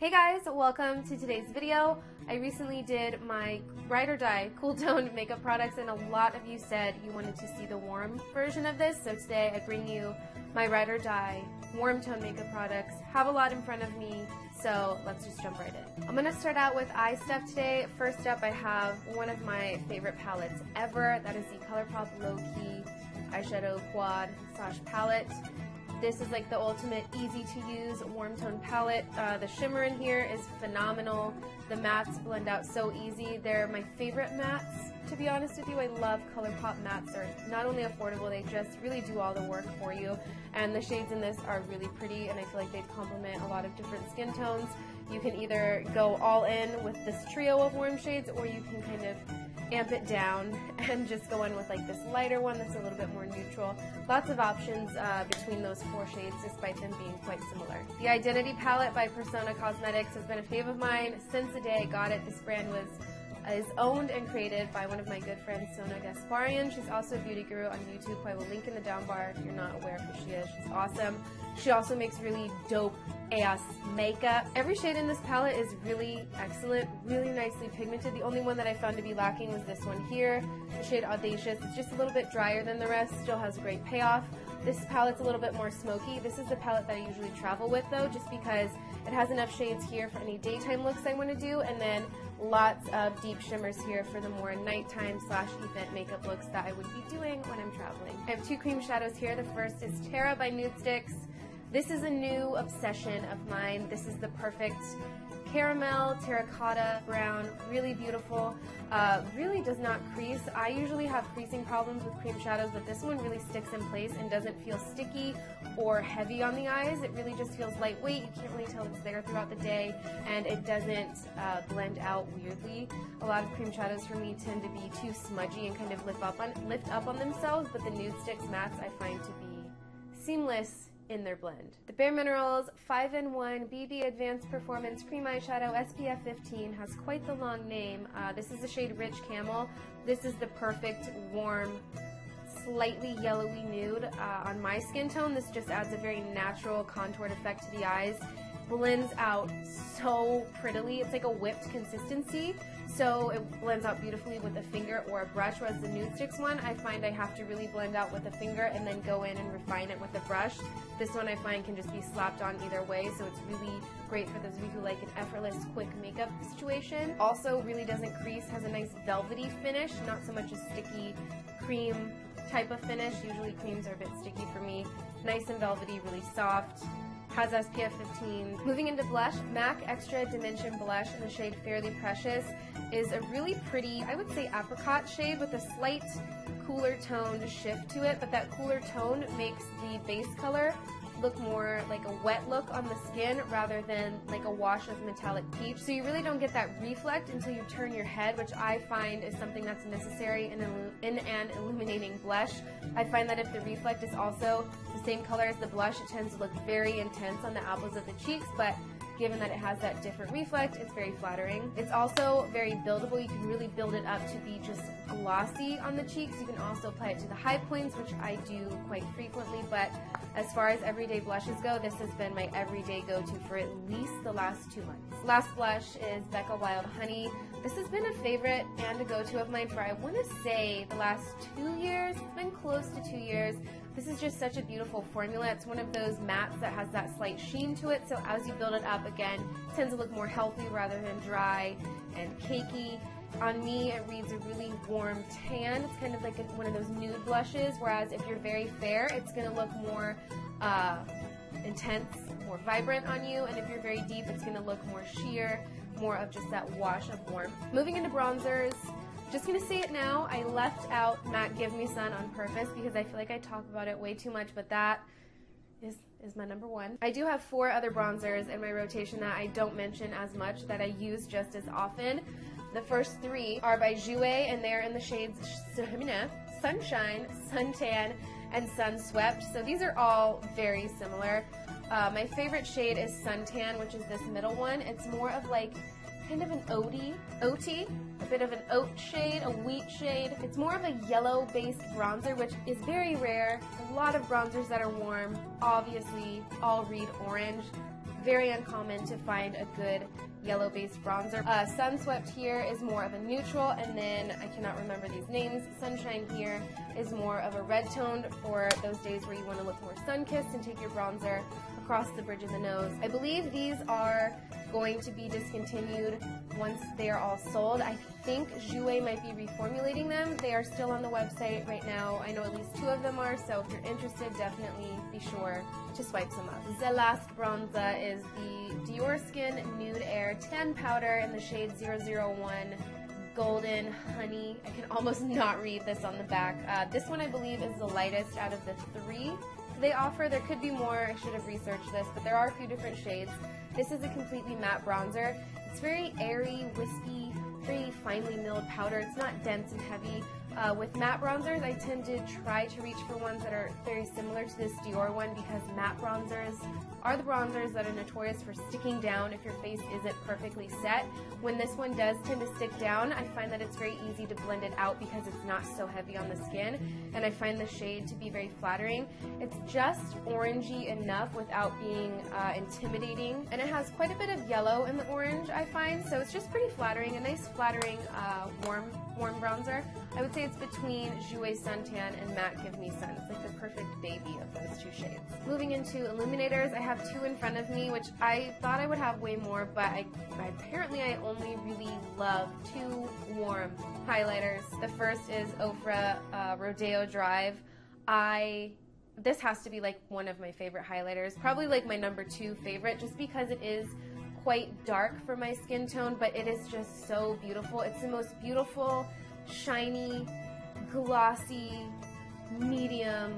Hey guys, welcome to today's video. I recently did my Ride or Die Cool Toned makeup products and a lot of you said you wanted to see the warm version of this. So today I bring you my Ride or Die warm tone makeup products. Have a lot in front of me, so let's just jump right in. I'm going to start out with eye stuff today. First up I have one of my favorite palettes ever. That is the ColourPop Low Key Eyeshadow Quad / palette. This is like the ultimate easy to use warm tone palette. The shimmer in here is phenomenal. The mattes blend out so easy. They're my favorite mattes, to be honest with you. I love ColourPop mattes. They're not only affordable, they just really do all the work for you. And the shades in this are really pretty, and I feel like they complement a lot of different skin tones. You can either go all in with this trio of warm shades, or you can kind of amp it down and just go in with like this lighter one that's a little bit more neutral. Lots of options between those four shades despite them being quite similar. The Identity palette by Persona Cosmetics has been a fave of mine since the day I got it. This brand is owned and created by one of my good friends, Sona Gasparian. She's also a beauty guru on YouTube, who I will link in the down bar if you're not aware of who she is. She's awesome. She also makes really dope ass makeup. Every shade in this palette is really excellent, really nicely pigmented. The only one that I found to be lacking was this one here, the shade Audacious. It's just a little bit drier than the rest, still has great payoff. This palette's a little bit more smoky. This is the palette that I usually travel with though, just because it has enough shades here for any daytime looks I want to do, and then lots of deep shimmers here for the more nighttime / event makeup looks that I would be doing when I'm traveling. I have two cream shadows here. The first is Terra by Nude Sticks. This is a new obsession of mine. This is the perfect caramel, terracotta brown, really beautiful, really does not crease. I usually have creasing problems with cream shadows, but this one really sticks in place and doesn't feel sticky or heavy on the eyes. It really just feels lightweight. You can't really tell it's there throughout the day, and it doesn't blend out weirdly. A lot of cream shadows for me tend to be too smudgy and kind of lift up on themselves, but the Nude Sticks mattes I find to be seamless in their blend. The Bare Minerals 5-in-1 BB Advanced Performance Cream Eyeshadow SPF 15 has quite the long name. This is the shade Rich Camel. This is the perfect warm, slightly yellowy nude on my skin tone. This just adds a very natural contoured effect to the eyes. Blends out so prettily. It's like a whipped consistency, so it blends out beautifully with a finger or a brush, whereas the Nude Sticks one I find I have to really blend out with a finger and then go in and refine it with a brush. This one I find can just be slapped on either way, so it's really great for those of you who like an effortless quick makeup situation. Also really doesn't crease, has a nice velvety finish, not so much a sticky cream type of finish. Usually creams are a bit sticky for me. Nice and velvety, really soft. Has SPF 15. Moving into blush, MAC Extra Dimension Blush in the shade Fairly Precious is a really pretty, I would say, apricot shade with a slight cooler toned shift to it, but that cooler tone makes the base color look more like a wet look on the skin rather than like a wash of metallic peach. So you really don't get that reflect until you turn your head, which I find is something that's necessary in an illuminating blush. I find that if the reflect is also the same color as the blush, it tends to look very intense on the apples of the cheeks, but given that it has that different reflect, it's very flattering. It's also very buildable. You can really build it up to be just glossy on the cheeks. You can also apply it to the high points, which I do quite frequently, but as far as everyday blushes go, this has been my everyday go-to for at least the last 2 months. Last blush is Becca Wild Honey. This has been a favorite and a go-to of mine for, I want to say, the last 2 years. It's been close to 2 years. This is just such a beautiful formula. It's one of those mattes that has that slight sheen to it, so as you build it up again, it tends to look more healthy rather than dry and cakey. On me, it reads a really warm tan. It's kind of like one of those nude blushes, whereas if you're very fair, it's going to look more intense, more vibrant on you, and if you're very deep, it's going to look more sheer, more of just that wash of warmth. Moving into bronzers, just going to say it now, I left out Matte Give Me Sun on purpose because I feel like I talk about it way too much, but that is my number one. I do have 4 other bronzers in my rotation that I don't mention as much, that I use just as often. The first 3 are by Jouer, and they're in the shades Sunshine, Suntan, and Sunswept. So these are all very similar. My favorite shade is Suntan, which is this middle one. It's more of like kind of an oaty, a bit of an oat shade, a wheat shade. It's more of a yellow-based bronzer, which is very rare. A lot of bronzers that are warm, obviously, all read orange. very uncommon to find a good yellow-based bronzer. Sunswept here is more of a neutral, and then I cannot remember these names. Sunshine here is more of a red toned for those days where you want to look more sun-kissed and take your bronzer across the bridge of the nose. I believe these are going to be discontinued once they are all sold. I think Jouer might be reformulating them. They are still on the website right now. I know at least 2 of them are, so if you're interested, definitely be sure to swipe some up. The last bronzer is the Dior Skin Nude Air Tan Powder in the shade 001 Golden Honey. I can almost not read this on the back. This one I believe is the lightest out of the 3 they offer. There could be more, I should have researched this, but there are a few different shades. This is a completely matte bronzer. It's very airy, wispy, very finely milled powder. It's not dense and heavy. With matte bronzers, I tend to try to reach for ones that are very similar to this Dior one, because matte bronzers are the bronzers that are notorious for sticking down if your face isn't perfectly set. When this one does tend to stick down, I find that it's very easy to blend it out because it's not so heavy on the skin, and I find the shade to be very flattering. It's just orangey enough without being intimidating, and it has quite a bit of yellow in the orange, I find, so it's just pretty flattering, a nice flattering warm bronzer. I would say it's between Jouer Suntan and Matte Give Me Sun. It's like the perfect baby of those 2 shades. Moving into illuminators, I have 2 in front of me, which I thought I would have way more, but apparently I only really love 2 warm highlighters. The first is Ofra Rodeo Drive. This has to be like one of my favorite highlighters, probably like my number 2 favorite, just because it is quite dark for my skin tone, but it is just so beautiful. It's the most beautiful, shiny, glossy, medium,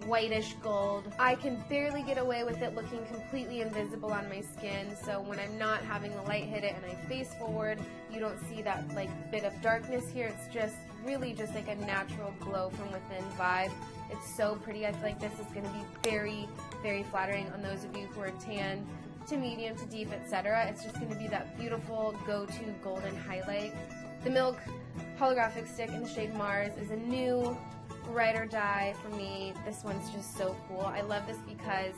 whitish gold. I can barely get away with it looking completely invisible on my skin, so when I'm not having the light hit it and I face forward, you don't see that like bit of darkness here. It's just really just like a natural glow from within vibe. It's so pretty. I feel like this is going to be very, very flattering on those of you who are tan to medium to deep, etc. It's just going to be that beautiful go-to golden highlight. The Milk Holographic Stick in the shade Mars is a new ride or die for me. This one's just so cool. I love this because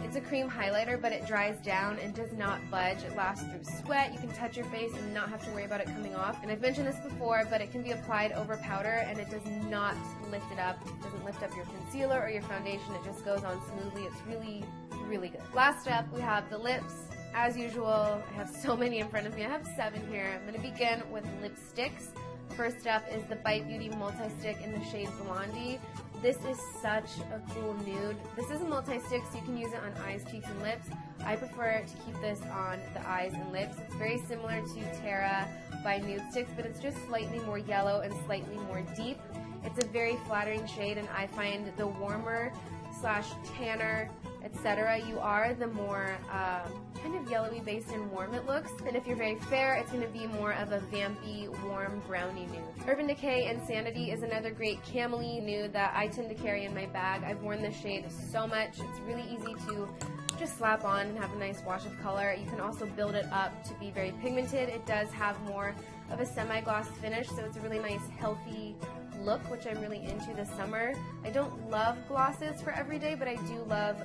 it's a cream highlighter, but it dries down and does not budge. It lasts through sweat. You can touch your face and not have to worry about it coming off. And I've mentioned this before, but it can be applied over powder and it does not lift it up. It doesn't lift up your concealer or your foundation. It just goes on smoothly. It's really, really good. Last up, we have the lips. As usual, I have so many in front of me. I have 7 here. I'm going to begin with lipsticks. First up is the Bite Beauty Multi-Stick in the shade Blondie. This is such a cool nude. This is a multi-stick, so you can use it on eyes, cheeks, and lips. I prefer to keep this on the eyes and lips. It's very similar to Terra by Nude Sticks, but it's just slightly more yellow and slightly more deep. It's a very flattering shade, and I find the warmer / tanner, etc. you are, the more kind of yellowy based and warm it looks. And if you're very fair, it's going to be more of a vampy, warm, brownie nude. Urban Decay Insanity is another great camely nude that I tend to carry in my bag. I've worn this shade so much. It's really easy to just slap on and have a nice wash of color. You can also build it up to be very pigmented. It does have more of a semi-gloss finish, so it's a really nice, healthy look, which I'm really into this summer. I don't love glosses for every day, but I do love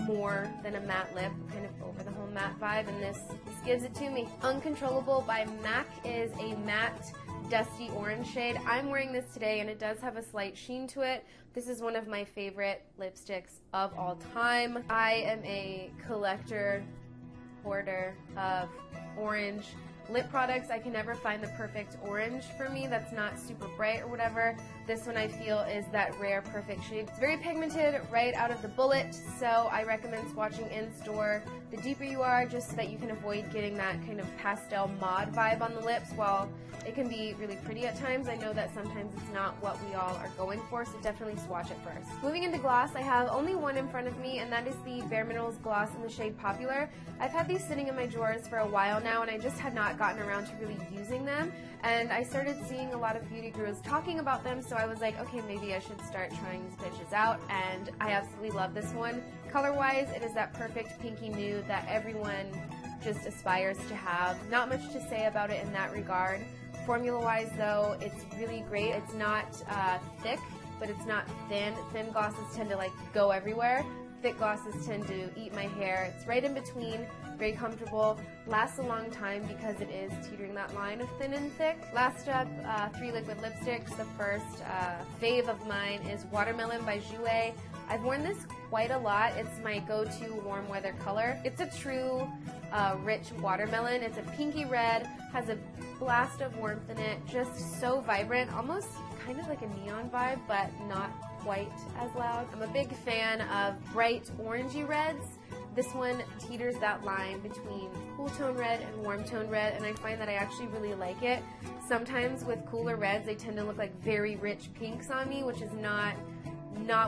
more than a matte lip, kind of over the whole matte vibe, and this gives it to me. Uncontrollable by MAC is a matte dusty orange shade. I'm wearing this today, and it does have a slight sheen to it. This is one of my favorite lipsticks of all time. I am a collector, hoarder of orange lip products. I can never find the perfect orange for me that's not super bright or whatever. This one I feel is that rare perfect shade. It's very pigmented right out of the bullet, so I recommend swatching in store the deeper you are, just so that you can avoid getting that kind of pastel mod vibe on the lips. While it can be really pretty at times, I know that sometimes it's not what we all are going for, so definitely swatch it first. Moving into gloss, I have only one in front of me, and that is the Bare Minerals gloss in the shade Popular. I've had these sitting in my drawers for a while now, and I just had not gotten around to really using them, and I started seeing a lot of beauty gurus talking about them, so I was like, okay, maybe I should start trying these bitches out, and I absolutely love this one. Color-wise, it is that perfect pinky nude that everyone just aspires to have. Not much to say about it in that regard. Formula-wise, though, it's really great. It's not thick, but it's not thin. Thin glosses tend to like go everywhere. Thick glosses tend to eat my hair. It's right in between very comfortable, lasts a long time because it is teetering that line of thin and thick. Last up, 3 liquid lipsticks. The first fave of mine is Watermelon by Jouer. I've worn this quite a lot. It's my go-to warm weather color. It's a true rich watermelon. It's a pinky red, has a blast of warmth in it, just so vibrant, almost kind of like a neon vibe, but not quite as loud. I'm a big fan of bright orangey reds. This one teeters that line between cool tone red and warm tone red, and I find that I actually really like it. Sometimes with cooler reds, they tend to look like very rich pinks on me, which is not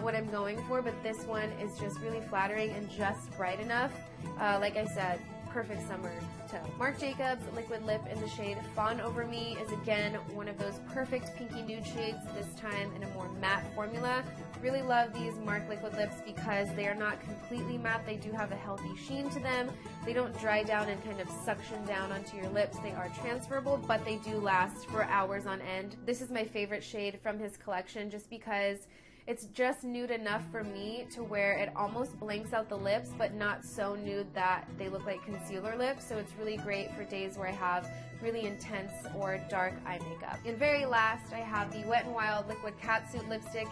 what I'm going for, but this one is just really flattering and just bright enough. Like I said, perfect summer tone. Marc Jacobs liquid lip in the shade Fawn Over Me is again one of those perfect pinky nude shades, this time in a more matte formula. Really love these Marc liquid lips because they are not completely matte. They do have a healthy sheen to them. They don't dry down and kind of suction down onto your lips. They are transferable, but they do last for hours on end. This is my favorite shade from his collection just because it's just nude enough for me to where it almost blanks out the lips, but not so nude that they look like concealer lips. So it's really great for days where I have really intense or dark eye makeup. And very last, I have the Wet n Wild Liquid Catsuit Lipstick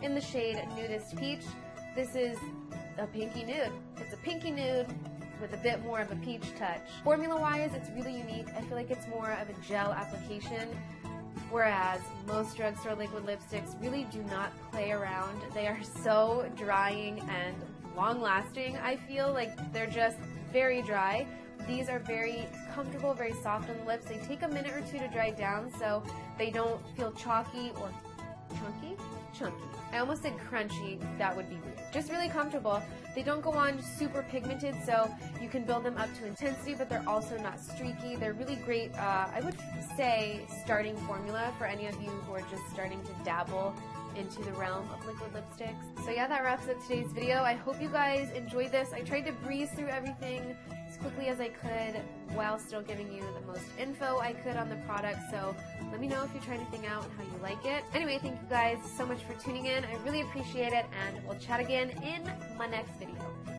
in the shade Nudist Peach. This is a pinky nude. It's a pinky nude with a bit more of a peach touch. Formula-wise, it's really unique. I feel like it's more of a gel application, whereas most drugstore liquid lipsticks really do not play around. They are so drying and long-lasting. I feel like they're just very dry. These are very comfortable, very soft on the lips. They take a minute or two to dry down, so they don't feel chalky or chunky. I almost said crunchy. That would be weird. Just really comfortable. They don't go on super pigmented, so you can build them up to intensity, but they're also not streaky. They're really great, I would say, starting formula for any of you who are just starting to dabble into the realm of liquid lipsticks. So yeah, that wraps up today's video. I hope you guys enjoyed this. I tried to breeze through everything as quickly as I could while still giving you the most info I could on the product. So let me know if you try anything out and how you like it. Anyway, thank you guys so much for tuning in. I really appreciate it, and we'll chat again in my next video.